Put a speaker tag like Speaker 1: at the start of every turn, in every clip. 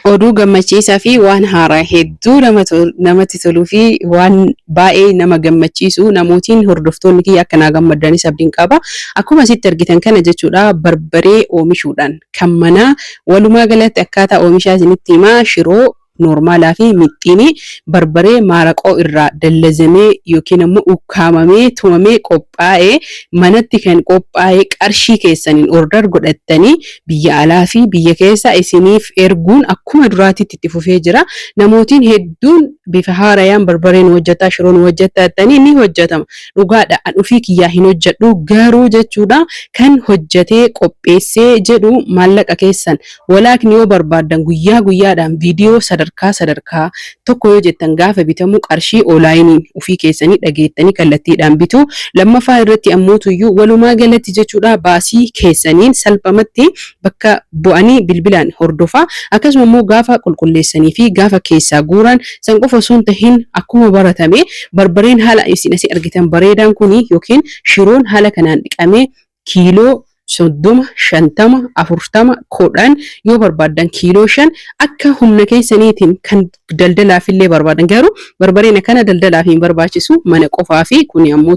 Speaker 1: Oduu gammachiisaa fi waan haaraa hedduu namatti toluu fi waan baay'ee nama gammachiisu namootiin hordoftoonni kiyya akka naa gammadanis abdiin qaba. Akkuma asitti argitan kana jechuudha barbaree oomishuudhaan kan manaa walumaa galatti akkaataa oomishaa isinitti himaa shiroo normaalaa fi mixxiinii barbaree maaraqoo irraa dallazamee yookiin immoo ukkaamamee tumamee qophaa'ee manatti kan qophaa'ee qarshii keessaniin order godhattanii biyya alaa fi biyya keessa isiniif erguun akkuma duraatitti itti fufee jira. Namootiin hedduun bifa haarayaan barbareen hojjetaa shiroon hojjetatanii ni hojjetama. Dhugaadha an ofii kiyyaa hin hojjedhu garuu jechuudha kan hojjetee qopheessee jedhu maallaqa keessan walaakni yoo barbaadan guyyaa guyyaadhaan viidiyoo sadarkaa tokko yoo jettan gaafa bitamu qarshii onlaayiniin ofii keessanii dhageettanii kallattiidhaan bitu. Lammaffaa irratti ammoo walumaa galatti jechuudha baasii keessaniin salphamatti bakka bu'anii bilbilaan hordofaa akkasuma immoo gaafa qulqulleessanii fi gaafa keessaa guuran san qofa osoo hin tahin akkuma baratame barbareen haala isin asii argitan bareedaan kuni yookiin shiroon haala kanaan dhiqamee kiiloo 30, 50, 40, 10 yoo barbaadan kiiloo 5 akka humna keessaniitiin kan daldalaaf illee barbaadan garuu barbareen akkana daldalaaf hin barbaachisu mana qofaa fi kuni ammoo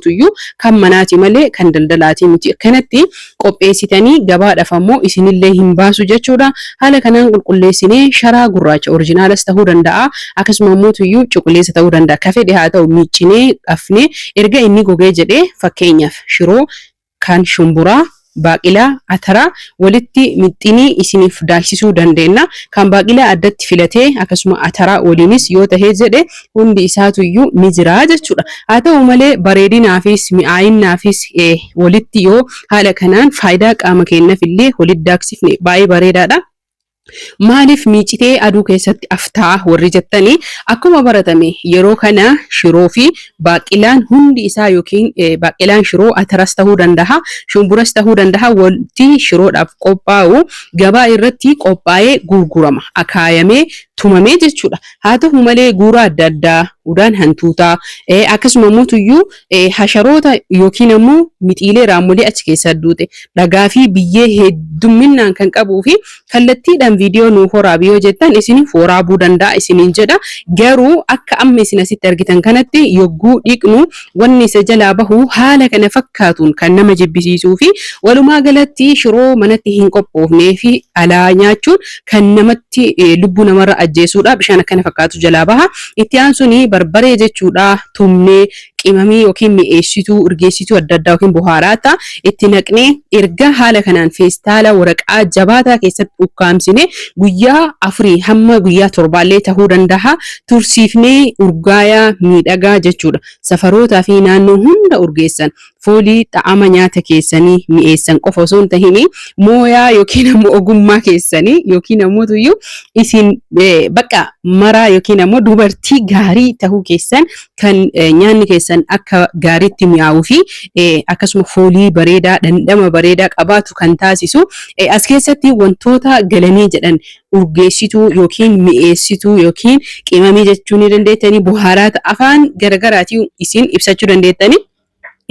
Speaker 1: kan manaati malee kan daldalaati miti. Kanatti qopheessitanii gabaadhaaf ammoo isinillee hin baasu jechuudha. Haala kanaan qulqulleessinee sharaa gurraacha orijinaalas ta'uu danda'a akkasuma ammoo cuquliisa ta'uu danda'a. Kafee haa ta'u miiccinee dhafnee erga inni gogee jedhee fakkeenyaaf shiroo kan shumburaa baaqilaa ataraa walitti mixxinii isiniif daaksisuu dandeenya. Kan baaqilaa addatti filatee akkasuma ataraa waliinis yoo tahee jedhe hundi isaatuyyuu ni jira jechuudha. Haa ta'u malee bareedinaafis mi'aayinaafis walitti yoo haala kanaan faayidaa qaama keenyaaf illee walitti daaksifne baay'ee bareedaadha. Maaliif miicitee aduu keessatti aftaa warri jettanii akkuma baratame yeroo kana shiroo fi baaqilaan hundi isaa yookiin baaqilaan shiroo ataras ta'uu danda'a shumburas ta'uu danda'a wanti shiroodhaaf qophaa'u gabaa irratti qophaa'ee gurgurama akaayamee tumamee jechuudha. Haa ta'u malee guura adda addaa udaan hantuutaa akkasuma immoo hasharoota yookiin ammoo mixiilee raammolee achi keessa duute dhagaa fi biyyee heddumminaan kan qabuu fi kallattiidhaan viidiyoo nuuf waraabaa yoo jettan isiniif waraabuu danda'a isiniin jedha. Garuu akka amma isin asitti argitan kanatti yogguu dhiqnu wanni isa jalaa bahu haala kana fakkaatuun kan nama jibbisiisuu fi walumaa galatti shiroo manatti hin qophoofnee fi alaa nyaachuun kan namatti lubbuu namarra ajjeesuudha. Bishaan akkana fakkaatu jalaa baha. Itti aansuun barbaree jechuudha tumnee qimamii yookiin mi'eessituu urgeessituu adda addaa yookiin buhaaraata itti naqnee erga haala kanaan feestaala waraqaa jabaataa keessatti ukkaamsine guyyaa 4 hamma guyyaa 7 ta'uu danda'a tursiifnee urgaayaa miidhagaa jechuudha. Safarootaa fi naannoo hunda urgeessan foolii xaa'ama nyaata keessanii mi'eessan qofa osoo hin tahin mooyaa yookiin ammoo ogummaa keessanii yookiin ammoo isin bakka maraa yookiin ammoo dubartii gaarii ta'uu keessan kan nyaanni keessan akka gaariitti mi'aawuu fi akkasuma foolii bareedaa dhandhama bareedaa qabaatu kan taasisu as keessatti wantoota galanii jedhan urgeessituu yookiin mi'eessituu yookiin qimamii jechuu ni dandeettanii buhaaraata afaan garaagaraatiin isin ibsachuu dandeettanii.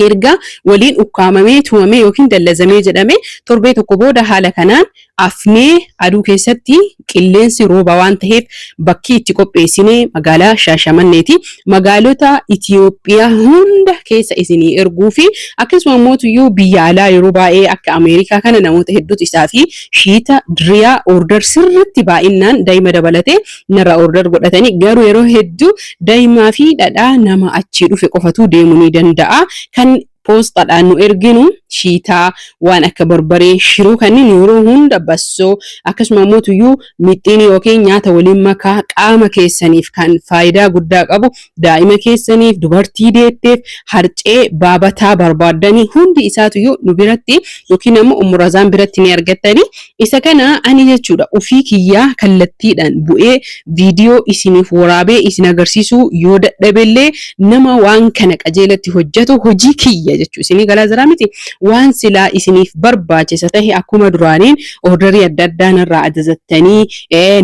Speaker 1: Erga waliin ukkaamamee tumamee yookiin dallazamee jedhame torbee tokko booda haala kanaan afnee aduu keessatti qilleensi rooba waan ta'eef bakki itti qopheessinee magaalaa Shaashamanneeti. Magaalota Itiyoophiyaa hunda keessa isinii erguu fi akkasuma immoo biyya alaa yeroo baay'ee akka Ameerikaa kana namoota hedduutu isaa fi shiita diriyaa order sirriitti baay'inaan daa'ima dabalatee narraa order godhatanii garuu yeroo hedduu daa'imaa fi dhadhaa nama achii dhufe qofatu deemuu ni danda'a. Kan poostadhaan nu erginu shiitaa waan akka barbaree shiroo kanneen yeroo hunda bassoo akkasuma immoo mixxiinii yookiin nyaata waliin makaa qaama keessaniif kan faayidaa guddaa qabu daa'ima keessaniif dubartii deetteef harcee baabataa barbaadanii hundi isaatu nu biratti yookiin ammoo umurazaan biratti ni argattanii. Isa kana ani jechuudha ofii kiyyaa kallattiidhaan bu'ee viidiyoo isiniif waraabee isin agarsiisuu yoo dadhabellee nama waan kana qajeelatti hojjetu hojii kiyya jechuu isinii galaa jira miti. Waan silaa isiniif barbaachisa tahe akkuma duraaniin orderii adda addaa narraa ajajattanii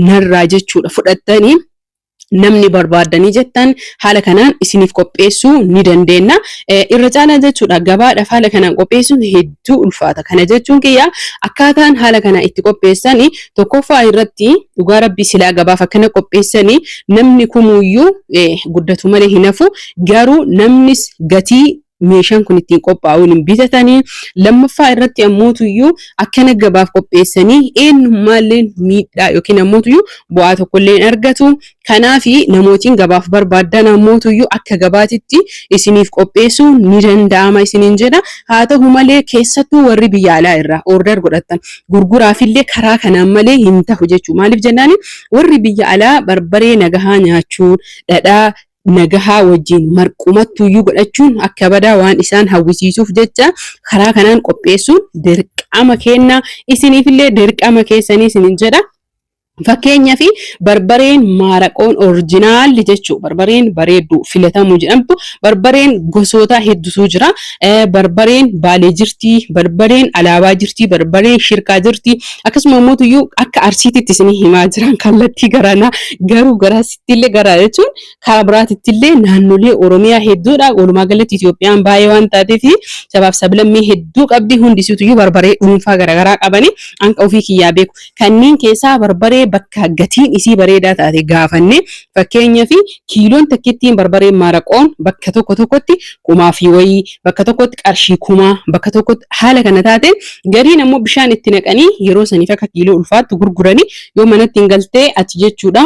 Speaker 1: narraa jechuudha fudhattanii namni barbaadanii jettan haala kanaan isiniif qopheessuu ni dandeenya. Irra caalaa jechuudha gabaadhaaf haala kanaan qopheessuun hedduu ulfaata. Kana jechuun kiyya akkaataan haala kanaa itti qopheessanii tokkoffaa irratti dhugaa rabbii silaa gabaaf akkana qopheessanii namni kumuyyuu guddatu malee hin hafu. Garuu namnis gatii meeshaan kun ittiin qophaa'uun hin bitatanii. Lammaffaa irratti ammoo akkana gabaaf qopheessanii eenyummaallee miidhaa yookiin ammoo bu'aa tokkollee hin argatu. Kanaafi namootiin gabaaf barbaadan ammoo akka gabaatitti isiniif qopheessuu ni danda'ama isiniin jedha. Haa ta'u malee keessattuu warri biyya alaa irraa order godhatan gurguraafillee karaa kanaan malee hin ta'u jechuu. Maaliif jennaani warri biyya alaa barbaree nagahaa nyaachuun dhadhaa nagahaa wajjin marqumattuyyuu godhachuun akka badaa waan isaan hawwisiisuuf jecha karaa kanaan qopheessuun dirqama kenna. Isiniifillee dirqama keessanii isiniin jedha. Fakkeenyaaf barbareen maaraqoon oriijinaalli jechuudha. Barbareen bareeddu filatamuu jedhamtu barbareen gosoota hedduutu jira. Barbareen baalee jirti, barbareen alaabaa jirti, barbareen shirkaa jirti. Akkasuma immoo akka arsiititti isin himaa jiran kallattii garanaa garuu garaasittillee garaa jechuun karaa biraatittillee naannolee Oromiyaa hedduudha. Walumaa galatti Itoophiyaan baay'ee waan taateef sabaaf sablammii hedduu qabdi. Hundisuutu barbaree dhuunfaa garaagaraa qabani. Anka ofii kiyyaa beeku. Kanneen keessaa barbaree bakka gatiin isii bareedaa taate gaafanne fakkeenyaaf kiiloon takkittiin barbareen maaraqoon bakka tokkotti 1,000 wayii bakka tokkotti qarshii 1,000 bakka tokkotti haala kana taate gariin ammoo bishaan itti naqanii yeroo saniif akka kiiloo ulfaattu gurguranii yoo manatti hin galtee ati jechuudha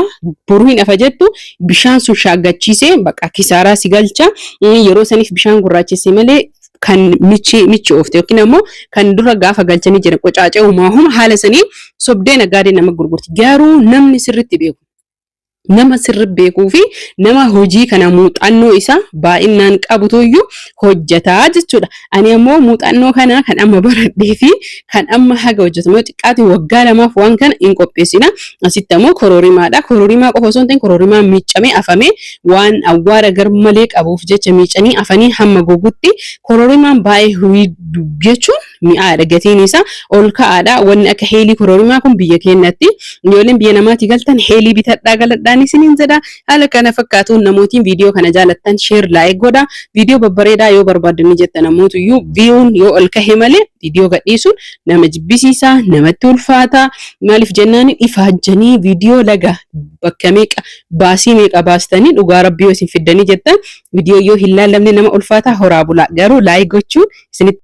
Speaker 1: boruu hin afa jettu bishaan sun shaaggachiisee bakka kisaaraa si galcha. Yeroo saniif bishaan gurraachesse malee kan michi oofte yookiin ammoo kan dura gaafa galchanii jiran qocaacee uumama haala sanii sobdee nagaadee nama gurgurti. Garuu namni sirriitti beeku nama sirri beekuu fi nama hojii kana muuxannoo isaa baay'inaan qabutuyyuu hojjetaa jechuudha. Ani ammoo muuxannoo kana kan amma baradhee fi kan amma haga hojjetamu xiqqaati waggaa lamaaf waan kana hin qopheessina. Asitti ammoo kororimaadha. Kororimaa qofa osoo hin ta'in kororimaa miicamee afamee waan awwaara garmalee qabuuf jecha miicanii afanii hamma gogutti kororimaan baay'ee jechuun mi'aadha. Gatiin isaa ol ka'aadha. Wanni akka heelii kororimaa kun biyya keenyatti ijoolleen biyya namaatti galtan heelii bitadhaa galadhaa isiniin jedha. Haala kana fakkaatuun namootiin viidiyoo kana jaalattan share like godha. Viidiyoo babbareedaa yoo barbaadanii jettan ammoo viyuun yoo ol kahe malee viidiyoo gadhiisuun nama jibbisiisa namatti ulfaata. Maaliif jennaan ifaajjanii viidiyoo laga bakka meeqa baasii meeqa baastanii dhugaa rabbii yoo isin fiddanii jettan viidiyoo yoo hin laallamne nama ulfaata horaa bulaa. Garuu like gochuun isinitti